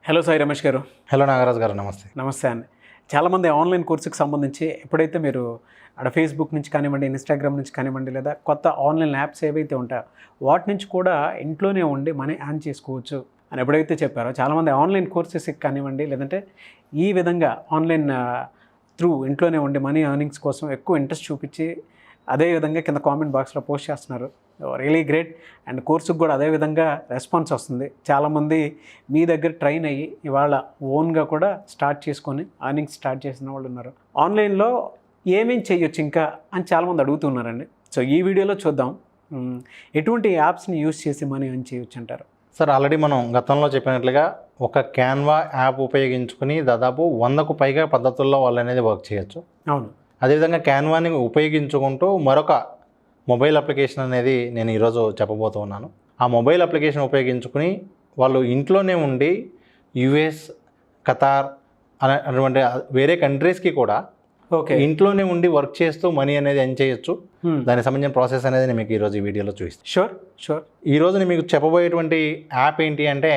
Hello Sai Ramesh గారు. Hello Nagaraj గారు, నమస్తే. నమస్తే అండి. చాలామంది ఆన్లైన్ కోర్సుకి సంబంధించి ఎప్పుడైతే మీరు అక్కడ ఫేస్బుక్ నుంచి కానివ్వండి, ఇన్స్టాగ్రామ్ నుంచి కానివ్వండి, లేదా కొత్త ఆన్లైన్ యాప్స్ ఏవైతే ఉంటాయో వాటి నుంచి కూడా ఇంట్లోనే ఉండి మనీ ఎర్న్ చేసుకోవచ్చు అని ఎప్పుడైతే చెప్పారో చాలామంది ఆన్లైన్ కోర్సెస్కి కానివ్వండి, లేదంటే ఈ విధంగా ఆన్లైన్ త్రూ ఇంట్లోనే ఉండి మనీ ఎర్నింగ్స్ కోసం ఎక్కువ ఇంట్రెస్ట్ చూపించి అదేవిధంగా కింద కామెంట్ బాక్స్లో పోస్ట్ చేస్తున్నారు. Really great. అండ్ కోర్సుకు కూడా అదేవిధంగా రెస్పాన్స్ వస్తుంది. చాలామంది మీ దగ్గర ట్రైన్ అయ్యి ఇవాళ ఓన్గా కూడా స్టార్ట్ చేసుకొని ఎర్నింగ్స్ స్టార్ట్ చేసిన వాళ్ళు ఉన్నారు. ఆన్లైన్లో ఏమేం చేయొచ్చు ఇంకా అని చాలామంది అడుగుతున్నారండి. సో ఈ వీడియోలో చూద్దాం ఎటువంటి యాప్స్ని యూజ్ చేసి మనీ ఎర్న్ చేయొచ్చు అంటారు. సార్, ఆల్రెడీ మనం గతంలో చెప్పినట్లుగా ఒక క్యాన్వా యాప్ ఉపయోగించుకుని దాదాపు 100కు పైగా పద్ధతుల్లో వాళ్ళు అనేది వర్క్ చేయొచ్చు. అవును. అదేవిధంగా క్యాన్వాని ఉపయోగించుకుంటూ మరొక మొబైల్ అప్లికేషన్ అనేది నేను ఈరోజు చెప్పబోతున్నాను. ఆ మొబైల్ అప్లికేషన్ ఉపయోగించుకుని వాళ్ళు ఇంట్లోనే ఉండి యుఎస్, ఖతార్ అటువంటి వేరే కంట్రీస్కి కూడా ఇంట్లోనే ఉండి వర్క్ చేస్తూ మనీ అనేది ఎర్న్ చేయొచ్చు. దానికి సంబంధించిన ప్రాసెస్ అనేది నేను మీకు ఈరోజు ఈ వీడియోలో చూపిస్తాను. షూర్. ఈరోజు నేను మీకు చెప్పబోయేటువంటి యాప్ ఏంటి అంటే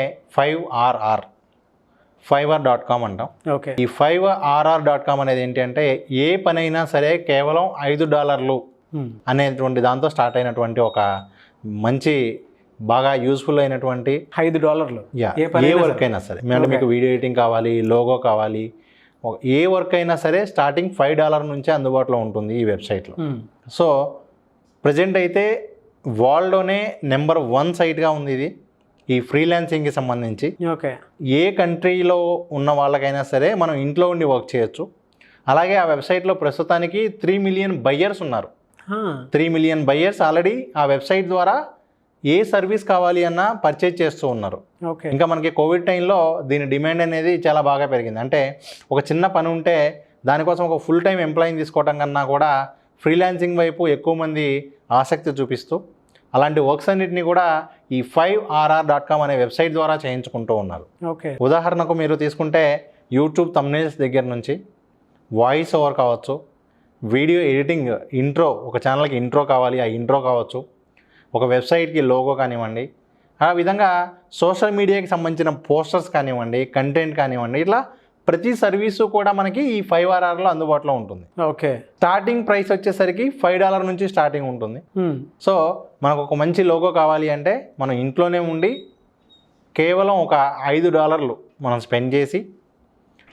Fiverr.com అంటాం. ఓకే. ఈ Fiverr.com అనేది ఏంటి అంటే ఏ పనైనా సరే కేవలం $5 అనేటువంటి దాంతో స్టార్ట్ అయినటువంటి ఒక మంచి బాగా యూస్ఫుల్ అయినటువంటి $5 ఏ వర్క్ అయినా సరే, మీకు వీడియో ఎడిటింగ్ కావాలి, లోగో కావాలి, ఏ వర్క్ అయినా సరే స్టార్టింగ్ $5 నుంచే అందుబాటులో ఉంటుంది ఈ వెబ్సైట్లో. సో ప్రజెంట్ అయితే వరల్డ్లోనే నెంబర్ 1 సైట్గా ఉంది ఇది ఈ ఫ్రీలాన్సింగ్కి సంబంధించి. ఓకే. ఏ కంట్రీలో ఉన్న వాళ్ళకైనా సరే మనం ఇంట్లో ఉండి వర్క్ చేయొచ్చు. అలాగే ఆ వెబ్సైట్లో ప్రస్తుతానికి 3 మిలియన్ బయ్యర్స్ ఉన్నారు. 3 మిలియన్ బయ్యర్స్ ఆల్రెడీ ఆ వెబ్సైట్ ద్వారా ఏ సర్వీస్ కావాలి అన్నా పర్చేజ్ చేస్తూ ఉన్నారు. ఇంకా మనకి కోవిడ్ టైంలో దీని డిమాండ్ అనేది చాలా బాగా పెరిగింది. అంటే ఒక చిన్న పని ఉంటే దానికోసం ఒక ఫుల్ టైం ఎంప్లాయీని తీసుకోవడం కన్నా కూడా ఫ్రీలాన్సింగ్ వైపు ఎక్కువ మంది ఆసక్తి చూపిస్తూ అలాంటి వర్క్స్ అన్నిటిని కూడా ఈ Fiverr.com అనే వెబ్సైట్ ద్వారా చేయించుకుంటూ ఉన్నారు. ఉదాహరణకు మీరు తీసుకుంటే యూట్యూబ్ థంబ్నెయిల్స్ దగ్గర నుంచి వాయిస్ ఓవర్ కావచ్చు, వీడియో ఎడిటింగ్, ఇంట్రో, ఒక ఛానల్కి ఇంట్రో కావాలి, ఆ ఇంట్రో కావచ్చు, ఒక వెబ్సైట్కి లోగో కానివ్వండి, ఆ విధంగా సోషల్ మీడియాకి సంబంధించిన పోస్టర్స్ కానివ్వండి, కంటెంట్ కానివ్వండి, ఇట్లా ప్రతి సర్వీసు కూడా మనకి ఈ Fiverrలో అందుబాటులో ఉంటుంది. ఓకే. స్టార్టింగ్ ప్రైస్ వచ్చేసరికి $5 నుంచి స్టార్టింగ్ ఉంటుంది. సో మనకు ఒక మంచి లోగో కావాలి అంటే మనం ఇంట్లోనే ఉండి కేవలం ఒక $5 మనం స్పెండ్ చేసి,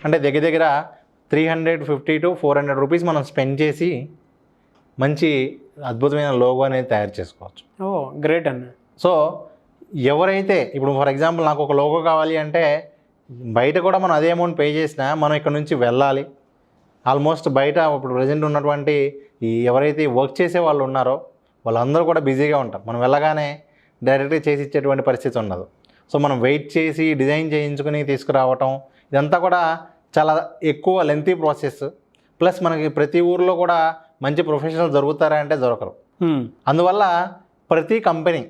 అంటే దగ్గర దగ్గర $350 to $400 మనం స్పెండ్ చేసి మంచి అద్భుతమైన లోగో అనేది తయారు చేసుకోవచ్చు. గ్రేట్ అన్న. సో ఎవరైతే ఇప్పుడు ఫర్ ఎగ్జాంపుల్ నాకు ఒక లోగో కావాలి అంటే బయట కూడా మనం అదే అమౌంట్ పే చేసినా మనం ఇక్కడ నుంచి వెళ్ళాలి. ఆల్మోస్ట్ బయట ఇప్పుడు ప్రజెంట్ ఉన్నటువంటి ఈ ఎవరైతే వర్క్ చేసే వాళ్ళు ఉన్నారో వాళ్ళందరూ కూడా బిజీగా ఉంటారు. మనం వెళ్ళగానే డైరెక్ట్గా చేసి ఇచ్చేటువంటి పరిస్థితి ఉండదు. సో మనం వెయిట్ చేసి డిజైన్ చేయించుకుని తీసుకురావటం ఇదంతా కూడా చాలా ఎక్కువ లెంతీ ప్రాసెస్. ప్లస్ మనకి ప్రతి ఊర్లో కూడా మంచి ప్రొఫెషనల్ దొరుకుతారా అంటే దొరకరు. అందువల్ల ప్రతి కంపెనీ,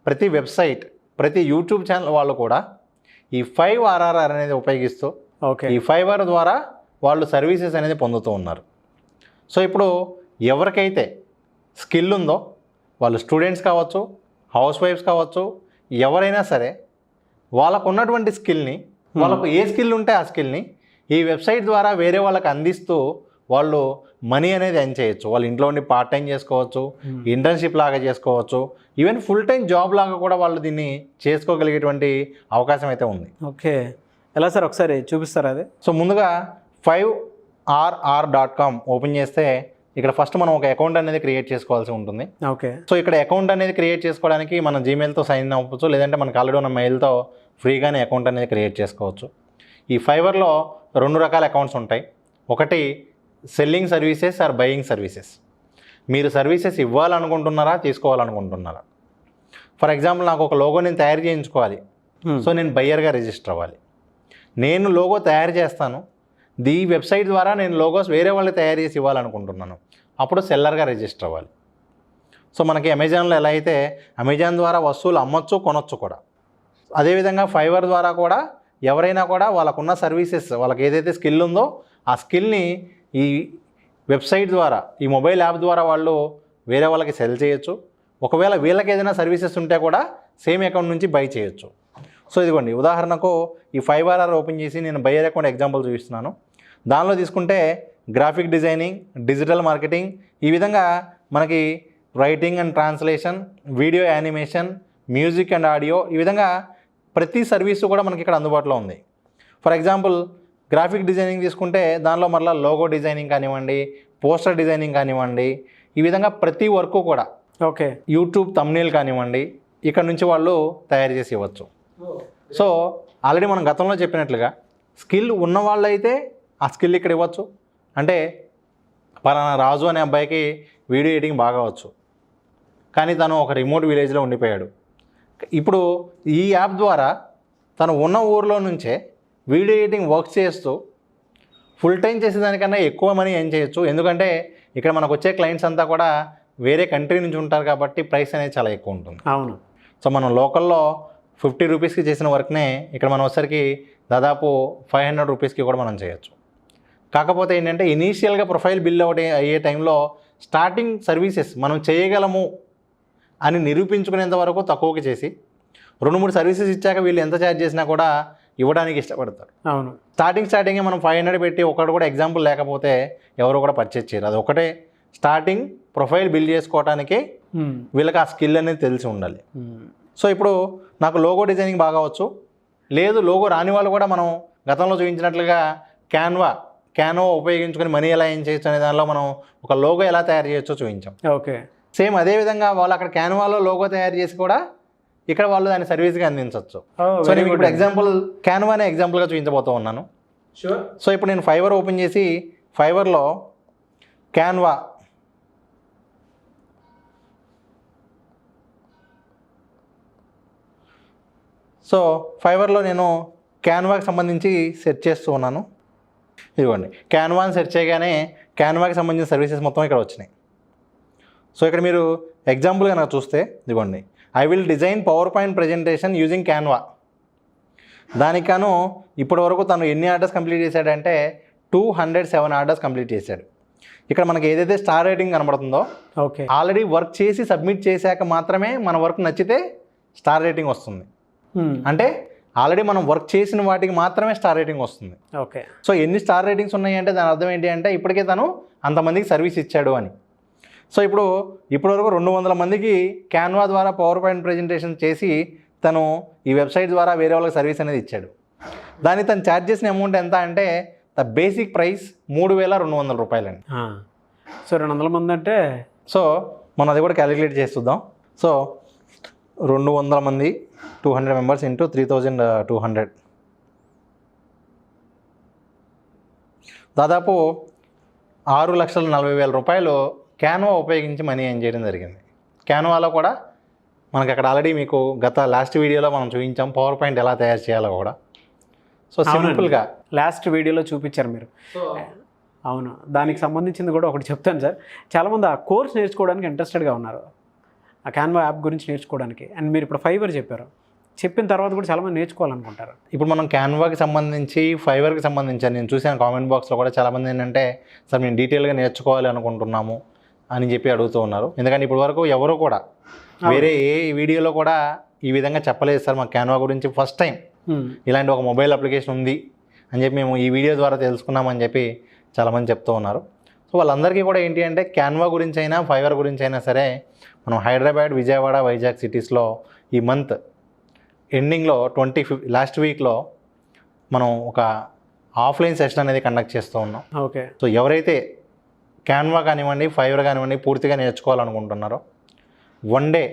ప్రతి వెబ్సైట్, ప్రతి యూట్యూబ్ ఛానల్ వాళ్ళు కూడా ఈ Fiverr అనేది ఉపయోగిస్తూ ఈ Fiverr ద్వారా వాళ్ళు సర్వీసెస్ అనేది పొందుతూ ఉన్నారు. సో ఇప్పుడు ఎవరికైతే స్కిల్ ఉందో వాళ్ళు స్టూడెంట్స్ కావచ్చు, హౌస్ వైఫ్స్ కావచ్చు, ఎవరైనా సరే వాళ్ళకు ఉన్నటువంటి స్కిల్ని, వాళ్ళకు ఏ స్కిల్ ఉంటే ఆ స్కిల్ని ఈ వెబ్సైట్ ద్వారా వేరే వాళ్ళకి అందిస్తూ వాళ్ళు మనీ అనేది ఎర్న్ చేయొచ్చు. వాళ్ళు ఇంట్లో ఉండి పార్ట్ టైం చేసుకోవచ్చు, ఇంటర్న్షిప్ లాగా చేసుకోవచ్చు, ఈవెన్ ఫుల్ టైం జాబ్ లాగా కూడా వాళ్ళు దీన్ని చేసుకోగలిగేటువంటి అవకాశం అయితే ఉంది. ఓకే. ఎలా సార్, ఒకసారి చూపిస్తారా అది? సో ముందుగా Fiverr.com ఓపెన్ చేస్తే ఇక్కడ ఫస్ట్ మనం ఒక అకౌంట్ అనేది క్రియేట్ చేసుకోవాల్సి ఉంటుంది. ఓకే. సో ఇక్కడ అకౌంట్ అనేది క్రియేట్ చేసుకోవడానికి మన జీమెయిల్తో సైన్ అవ్వచ్చు, లేదంటే మనకు ఆల్రెడీ ఉన్న మెయిల్తో ఫ్రీగానే అకౌంట్ అనేది క్రియేట్ చేసుకోవచ్చు. ఈ Fiverrలో 2 రకాల అకౌంట్స్ ఉంటాయి. ఒకటి selling services or buying services. మీరు సర్వీసెస్ ఇవ్వాలనుకుంటున్నారా, తీసుకోవాలనుకుంటున్నారా? ఫర్ ఎగ్జాంపుల్ నాకు ఒక లోగో నేను తయారు చేయించుకోవాలి. సో నేను బయ్యర్గా రిజిస్టర్ అవ్వాలి. నేను లోగో తయారు చేస్తాను, ఈ వెబ్సైట్ ద్వారా నేను లోగోస్ వేరే వాళ్ళకి తయారు చేసి ఇవ్వాలనుకుంటున్నాను, అప్పుడు సెల్లర్గా రిజిస్టర్ అవ్వాలి. సో మనకి అమెజాన్లో ఎలా అయితే అమెజాన్ ద్వారా వస్తువులు అమ్మొచ్చు, కొనొచ్చు కూడా, అదేవిధంగా Fiverr ద్వారా కూడా ఎవరైనా కూడా వాళ్ళకున్న సర్వీసెస్, వాళ్ళకి ఏదైతే స్కిల్ ఉందో ఆ స్కిల్ని ఈ వెబ్సైట్ ద్వారా, ఈ మొబైల్ యాప్ ద్వారా వాళ్ళు వేరే వాళ్ళకి సెల్ చేయొచ్చు. ఒకవేళ వీళ్ళకి ఏదైనా సర్వీసెస్ ఉంటే కూడా సేమ్ అకౌంట్ నుంచి బై చేయొచ్చు. సో ఇదిగోండి ఉదాహరణకు ఈ ఫైవర్ ఓపెన్ చేసి నేను బయర్ అకౌంట్ ఎగ్జాంపుల్ చూపిస్తున్నాను. దానిలో తీసుకుంటే గ్రాఫిక్ డిజైనింగ్, డిజిటల్ మార్కెటింగ్, ఈ విధంగా మనకి writing and translation, video animation, music and audio, ఈ విధంగా ప్రతి సర్వీసు కూడా మనకి ఇక్కడ అందుబాటులో ఉంది. ఫర్ ఎగ్జాంపుల్ గ్రాఫిక్ డిజైనింగ్ తీసుకుంటే దానిలో మళ్ళీ లోగో డిజైనింగ్ కానివ్వండి, పోస్టర్ డిజైనింగ్ కానివ్వండి, ఈ విధంగా ప్రతి వర్క్ కూడా ఓకే యూట్యూబ్ థంబ్నెయిల్ కానివ్వండి ఇక్కడ నుంచి వాళ్ళు తయారు చేసి ఇవ్వచ్చు. సో ఆల్రెడీ మనం గతంలో చెప్పినట్లుగా స్కిల్ ఉన్న వాళ్ళైతే ఆ స్కిల్ ఇక్కడ ఇవ్వచ్చు. అంటే పలానా రాజు అనే అబ్బాయికి వీడియో ఎడిటింగ్ బాగా వచ్చు, కానీ తను ఒక రిమోట్ విలేజ్లో ఉండిపోయాడు. ఇప్పుడు ఈ యాప్ ద్వారా తను ఉన్న ఊరిలో నుంచే వీడియో ఎడిటింగ్ వర్క్ చేస్తూ ఫుల్ టైం చేసేదానికన్నా ఎక్కువ మనీ ఏం చేయొచ్చు. ఎందుకంటే ఇక్కడ మనకు వచ్చే క్లయింట్స్ అంతా కూడా వేరే కంట్రీ నుంచి ఉంటారు కాబట్టి ప్రైస్ అనేది చాలా ఎక్కువ ఉంటుంది. అవును. సో మనం లోకల్లో 50 రూపీస్కి చేసిన వర్క్నే ఇక్కడ మనం వచ్చరికి దాదాపు 500 రూపీస్కి కూడా మనం చేయొచ్చు. కాకపోతే ఏంటంటే ఇనీషియల్గా ప్రొఫైల్ బిల్డ్ అయ్యే టైంలో స్టార్టింగ్ సర్వీసెస్ మనం చేయగలము అని నిరూపించుకునేంత వరకు తక్కువకి చేసి 2-3 సర్వీసెస్ ఇచ్చాక వీళ్ళు ఎంత ఛార్జ్ చేసినా కూడా ఇవ్వడానికి ఇష్టపడతారు. అవును. స్టార్టింగే మనం 500 పెట్టి ఒకటి కూడా ఎగ్జాంపుల్ లేకపోతే ఎవరు కూడా పర్చేజ్ చేయరు. అది ఒకటే స్టార్టింగ్ ప్రొఫైల్ బిల్డ్ చేసుకోవడానికి వీళ్ళకి ఆ స్కిల్ అనేది తెలిసి ఉండాలి. సో ఇప్పుడు నాకు లోగో డిజైనింగ్ బాగా వచ్చు, లేదు లోగో రాని వాళ్ళు కూడా మనం గతంలో చూపించినట్లుగా క్యాన్వా ఉపయోగించుకొని మనీ ఎలా ఏం చేయొచ్చు అనే దానిలో మనం ఒక లోగో ఎలా తయారు చేయొచ్చో చూపించాం. ఓకే. సేమ్ అదేవిధంగా వాళ్ళు అక్కడ క్యాన్వాలో లోగో తయారు చేసి కూడా ఇక్కడ వాళ్ళు దాన్ని సర్వీస్గా అందించవచ్చు. సో నేను ఇప్పుడు ఎగ్జాంపుల్ క్యాన్వానే ఎగ్జాంపుల్గా చూపించబోతూ ఉన్నాను. సో ఇప్పుడు నేను ఫైవర్ ఓపెన్ చేసి ఫైవర్లో క్యాన్వా సో ఫైవర్లో నేను క్యాన్వాకి సంబంధించి సెర్చ్ చేస్తూ ఉన్నాను. ఇదిగోండి క్యాన్వాని సెర్చ్ చేయగానే క్యాన్వాకి సంబంధించిన సర్వీసెస్ మొత్తం ఇక్కడ వచ్చినాయి. సో ఇక్కడ మీరు ఎగ్జాంపుల్ కనుక చూస్తే ఇదిగోండి I will design PowerPoint presentation using Canva. దానికను ఇప్పటి వరకు తను ఎన్ని ఆర్డర్స్ కంప్లీట్ చేశాడంటే 207 ఆర్డర్స్ కంప్లీట్ చేశాడు. ఇక్కడ మనకి ఏదైతే స్టార్ రేటింగ్ కనబడుతుందో ఓకే ఆల్రెడీ వర్క్ చేసి సబ్మిట్ చేశాక మాత్రమే మన వర్క్ నచ్చితే స్టార్ రేటింగ్ వస్తుంది. అంటే ఆల్రెడీ మనం వర్క్ చేసిన వాటికి మాత్రమే స్టార్ రేటింగ్ వస్తుంది. ఓకే. సో ఎన్ని స్టార్ రేటింగ్స్ ఉన్నాయి అంటే దాని అర్థం ఏంటి అంటే ఇప్పటికే తను అంతమందికి సర్వీస్ ఇచ్చాడు అని. సో ఇప్పటివరకు 200 మందికి క్యాన్వా ద్వారా పవర్ పాయింట్ ప్రజెంటేషన్ చేసి తను ఈ వెబ్సైట్ ద్వారా వేరే వాళ్ళకి సర్వీస్ అనేది ఇచ్చాడు. దాన్ని తను ఛార్జ్ చేసిన అమౌంట్ ఎంత అంటే ద బేసిక్ ప్రైస్ 3,200 రూపాయలండి. సో 200 మంది అంటే సో మనం అది కూడా క్యాలిక్యులేట్ చేసి చూద్దాం. సో 200 మంది 200 మెంబర్స్ ఇంటూ 3,200 దాదాపు 6,40,000 రూపాయలు క్యాన్వా ఉపయోగించి మనీ ఏం చేయడం జరిగింది. క్యాన్వాలో కూడా మనకి అక్కడ ఆల్రెడీ మీకు లాస్ట్ వీడియోలో మనం చూపించాం పవర్ పాయింట్ ఎలా తయారు చేయాలో కూడా. సో సింపుల్గా లాస్ట్ వీడియోలో చూపించారు మీరు. అవును, దానికి సంబంధించింది కూడా ఒకటి చెప్తాను సార్. చాలామంది ఆ కోర్స్ నేర్చుకోవడానికి ఇంట్రెస్టెడ్గా ఉన్నారు, ఆ క్యాన్వా యాప్ గురించి నేర్చుకోవడానికి. అండ్ మీరు ఇప్పుడు ఫైవర్ చెప్పిన తర్వాత కూడా చాలామంది నేర్చుకోవాలనుకుంటారు. ఇప్పుడు మనం క్యాన్వాకి సంబంధించి ఫైవర్కి సంబంధించి నేను చూసాను కామెంట్ బాక్స్లో కూడా చాలామంది ఏంటంటే సార్ మేము డీటెయిల్గా నేర్చుకోవాలి అనుకుంటున్నాము అని చెప్పి అడుగుతూ ఉన్నారు. ఎందుకంటే ఇప్పటి వరకు ఎవరు కూడా వేరే ఏ వీడియోలో కూడా ఈ విధంగా చెప్పలేదు సార్ మాకు క్యాన్వా గురించి ఫస్ట్ టైం ఇలాంటి ఒక మొబైల్ అప్లికేషన్ ఉంది అని చెప్పి మేము ఈ వీడియో ద్వారా తెలుసుకున్నామని చెప్పి చాలామంది చెప్తూ ఉన్నారు. సో వాళ్ళందరికీ కూడా ఏంటి అంటే క్యాన్వా గురించి అయినా ఫైవర్ గురించి అయినా సరే మనం హైదరాబాద్, విజయవాడ, వైజాగ్ సిటీస్లో ఈ మంత్ ఎండింగ్లో లాస్ట్ వీక్లో మనం ఒక ఆఫ్లైన్ సెషన్ అనేది కండక్ట్ చేస్తూ ఉన్నాం. ఓకే. సో ఎవరైతే క్యాన్వా కానివ్వండి, ఫైవర్ కానివ్వండి పూర్తిగా నేర్చుకోవాలనుకుంటున్నారో 1 డే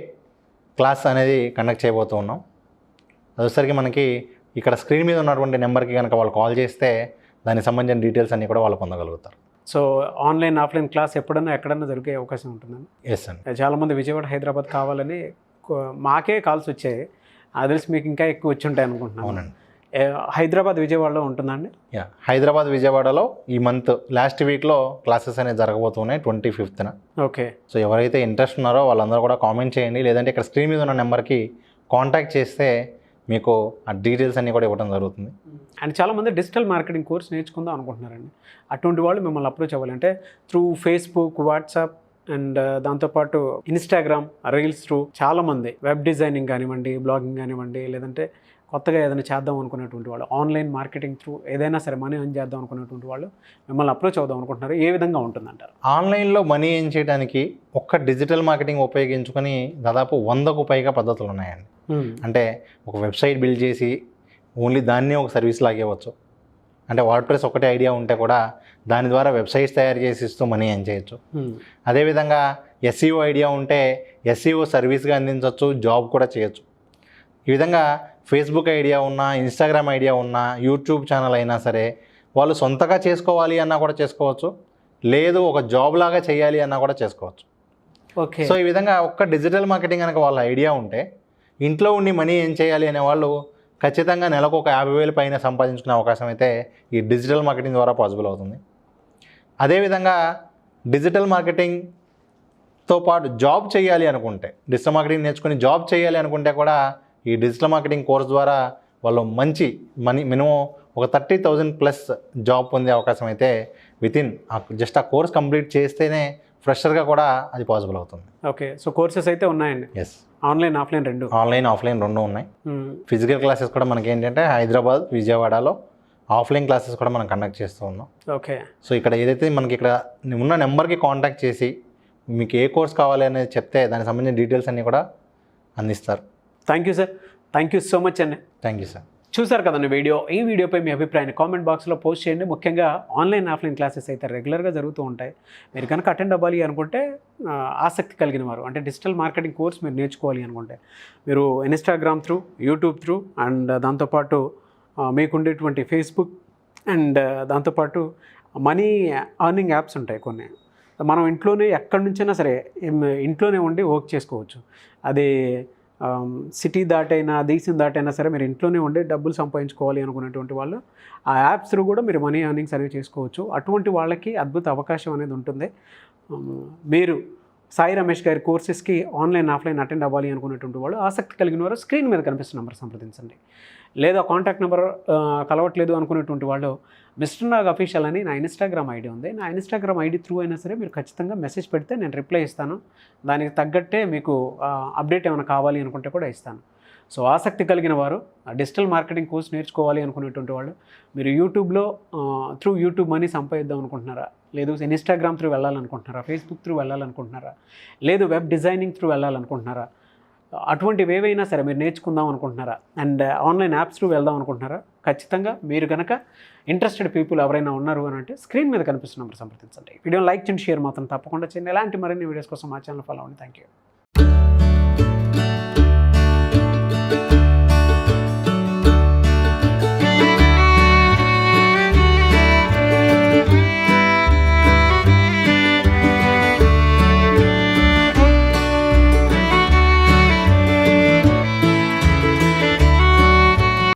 క్లాస్ అనేది కండక్ట్ చేయబోతూ ఉన్నాం. అదొసరికి మనకి ఇక్కడ స్క్రీన్ మీద ఉన్నటువంటి నెంబర్కి కనుక వాళ్ళు కాల్ చేస్తే దానికి సంబంధించిన డీటెయిల్స్ అన్నీ కూడా వాళ్ళు పొందగలుగుతారు. సో ఆన్లైన్, ఆఫ్లైన్ క్లాస్ ఎప్పుడన్నా ఎక్కడన్నా దొరికే అవకాశం ఉంటుందండి? ఎస్ అండి. చాలామంది విజయవాడ, హైదరాబాద్ కావాలని మాకే కాల్స్ వచ్చాయి. అది తెలిసి మీకు ఇంకా ఎక్కువ వచ్చి ఉంటాయి అనుకుంటున్నాను. అవునండి. హైదరాబాద్, విజయవాడలో ఉంటుందండి? హైదరాబాద్, విజయవాడలో ఈ మంత్ లాస్ట్ వీక్లో క్లాసెస్ అనేది జరగబోతున్నాయి 25th. ఓకే. సో ఎవరైతే ఇంట్రెస్ట్ ఉన్నారో వాళ్ళందరూ కూడా కామెంట్ చేయండి, లేదంటే ఇక్కడ స్క్రీన్ మీద ఉన్న నెంబర్కి కాంటాక్ట్ చేస్తే మీకు ఆ డీటెయిల్స్ అన్నీ కూడా ఇవ్వడం జరుగుతుంది. అండ్ చాలామంది డిజిటల్ మార్కెటింగ్ కోర్స్ నేర్చుకుందాం అనుకుంటున్నారండి. అటువంటి వాళ్ళు మిమ్మల్ని అప్రోచ్ అవ్వాలంటే త్రూ ఫేస్బుక్, వాట్సాప్ అండ్ దాంతోపాటు ఇన్స్టాగ్రామ్ రీల్స్ త్రూ చాలామంది వెబ్ డిజైనింగ్ కానివ్వండి, బ్లాగింగ్ కానివ్వండి, లేదంటే కొత్తగా ఏదైనా చేద్దాం అనుకునేటువంటి వాళ్ళు, ఆన్లైన్ మార్కెటింగ్ త్రూ ఏదైనా సరే మనీ ఎర్న్ చేద్దాం అనుకునేటువంటి వాళ్ళు మిమ్మల్ని అప్రోచ్ అవుదాం అనుకుంటున్నారు. ఏ విధంగా ఉంటుందంటారు? ఆన్లైన్లో మనీ ఎర్న్ చేయడానికి ఒక్క డిజిటల్ మార్కెటింగ్ ఉపయోగించుకొని దాదాపు 100కు పైగా పద్ధతులు ఉన్నాయండి. అంటే ఒక వెబ్సైట్ బిల్డ్ చేసి ఓన్లీ దాన్నే ఒక సర్వీస్ లాగేవచ్చు. అంటే వర్డ్‌ప్రెస్ ఒకటే ఐడియా ఉంటే కూడా దాని ద్వారా వెబ్సైట్స్ తయారు చేసి ఇస్తూ మనీ ఎర్న్ చేయొచ్చు. అదేవిధంగా ఎస్ఈఓ ఐడియా ఉంటే ఎస్ఈఓ సర్వీస్గా అందించవచ్చు, జాబ్ కూడా చేయొచ్చు. ఈ విధంగా ఫేస్బుక్ ఐడియా ఉన్నా, ఇన్స్టాగ్రామ్ ఐడియా ఉన్నా, యూట్యూబ్ ఛానల్ అయినా సరే వాళ్ళు సొంతగా చేసుకోవాలి అన్నా కూడా చేసుకోవచ్చు, లేదు ఒక జాబ్ లాగా చేయాలి అన్నా కూడా చేసుకోవచ్చు. ఓకే. సో ఈ విధంగా ఒక్క డిజిటల్ మార్కెటింగ్ కనుక వాళ్ళ ఐడియా ఉంటే ఇంట్లో ఉండి మనీ ఏం చేయాలి అనేవాళ్ళు ఖచ్చితంగా నెలకు ఒక 50,000 పైన సంపాదించుకునే అవకాశం అయితే ఈ డిజిటల్ మార్కెటింగ్ ద్వారా పాసిబుల్ అవుతుంది. అదేవిధంగా డిజిటల్ మార్కెటింగ్తో పాటు జాబ్ చేయాలి అనుకుంటే, డిజిటల్ మార్కెటింగ్ నేర్చుకుని జాబ్ చేయాలి అనుకుంటే కూడా ఈ డిజిటల్ మార్కెటింగ్ కోర్స్ ద్వారా వాళ్ళు మంచి మనీ మినిమం ఒక 30,000+ జాబ్ పొందే అవకాశం అయితే వితిన్ జస్ట్ ఆ కోర్స్ కంప్లీట్ చేస్తేనే ఫ్రెషర్గా కూడా అది పాసిబుల్ అవుతుంది. ఓకే. సో కోర్సెస్ అయితే ఉన్నాయండి. ఎస్, ఆన్లైన్ ఆఫ్లైన్ రెండు. ఆన్లైన్ ఆఫ్లైన్ రెండు ఉన్నాయి. ఫిజికల్ క్లాసెస్ కూడా మనకి ఏంటంటే హైదరాబాద్, విజయవాడలో ఆఫ్లైన్ క్లాసెస్ కూడా మనం కండక్ట్ చేస్తూ ఉన్నాం. ఓకే. సో ఇక్కడ ఏదైతే మనకి ఇక్కడ ఉన్న నెంబర్కి కాంటాక్ట్ చేసి మీకు ఏ కోర్స్ కావాలి అనేది చెప్తే దానికి సంబంధించిన డీటెయిల్స్ అన్నీ కూడా అందిస్తారు. Thank you sir. Thank you so much అండి. Thank you sir. చూసారు కదండి వీడియో. ఈ వీడియోపై మీ అభిప్రాయాన్ని కామెంట్ బాక్స్లో పోస్ట్ చేయండి. ముఖ్యంగా ఆన్లైన్ ఆఫ్లైన్ క్లాసెస్ అయితే రెగ్యులర్గా జరుగుతూ ఉంటాయి. మీరు కనుక అటెండ్ అవ్వాలి అనుకుంటే, ఆసక్తి కలిగిన వారు అంటే డిజిటల్ మార్కెటింగ్ కోర్స్ మీరు నేర్చుకోవాలి అనుకుంటే మీరు Instagram through, YouTube through and దాంతోపాటు మీకుండేటువంటి ఫేస్బుక్ అండ్ దాంతోపాటు మనీ ఎర్నింగ్ యాప్స్ ఉంటాయి కొన్ని. మనం ఇంట్లోనే ఎక్కడి నుంచైనా సరే ఇంట్లోనే ఉండి వర్క్ చేసుకోవచ్చు. అది సిటీ దాటైనా, దేశం దాటైనా సరే మీరు ఇంట్లోనే ఉండి డబ్బులు సంపాదించుకోవాలి అనుకునేటువంటి వాళ్ళు ఆ యాప్స్ త్రూ కూడా మీరు మనీ ఎర్నింగ్స్ అనేవి చేసుకోవచ్చు. అటువంటి వాళ్ళకి అద్భుత అవకాశం అనేది ఉంటుంది. మీరు సాయి రమేష్ గారి కోర్సెస్కి ఆన్లైన్ ఆఫ్లైన్ అటెండ్ అవ్వాలి అనుకునేటువంటి వాళ్ళు, ఆసక్తి కలిగిన వారు స్క్రీన్ మీద కనిపిస్తున్న నెంబర్ సంప్రదించండి. లేదా కాంటాక్ట్ నెంబర్ కలవట్లేదు అనుకునేటువంటి వాళ్ళు మిస్టర్ నాగ్ అఫీషియల్ అని నా ఇన్స్టాగ్రామ్ ఐడి ఉంది. నా ఇన్స్టాగ్రామ్ ఐడి త్రూ అయినా సరే మీరు ఖచ్చితంగా మెసేజ్ పెడితే నేను రిప్లై ఇస్తాను. దానికి తగ్గట్టే మీకు అప్డేట్ ఏమైనా కావాలి అనుకుంటే కూడా ఇస్తాను. సో ఆసక్తి కలిగిన వారు డిజిటల్ మార్కెటింగ్ కోర్స్ నేర్చుకోవాలి అనుకునేటువంటి వాళ్ళు మీరు యూట్యూబ్లో త్రూ యూట్యూబ్ మనీ సంపాదిద్దాం అనుకుంటున్నారా, లేదు ఇన్స్టాగ్రామ్ త్రూ వెళ్ళాలనుకుంటున్నారా, ఫేస్బుక్ త్రూ వెళ్ళాలనుకుంటున్నారా, లేదు వెబ్ డిజైనింగ్ త్రూ వెళ్ళాలనుకుంటున్నారా, అటువంటివి ఏవైనా సరే మీరు నేర్చుకుందాం అనుకుంటున్నారా, అండ్ ఆన్లైన్ యాప్స్ త్రూ వెళ్దాం అనుకుంటున్నారా, ఖచ్చితంగా మీరు కనుక ఇంట్రెస్టెడ్ పీపుల్ ఎవరైనా ఉన్నారు అని అంటే స్క్రీన్ మీద కనిపిస్తున్న నెంబర్ సంప్రదించండి. వీడియోని లైక్ చేయండి, షేర్ మాత్రం తప్పకుండా చేయండి. ఇలాంటి మరిన్ని వీడియోస్ కోసం మా ఛానల్ ఫాలో అవ్వండి. Thank you.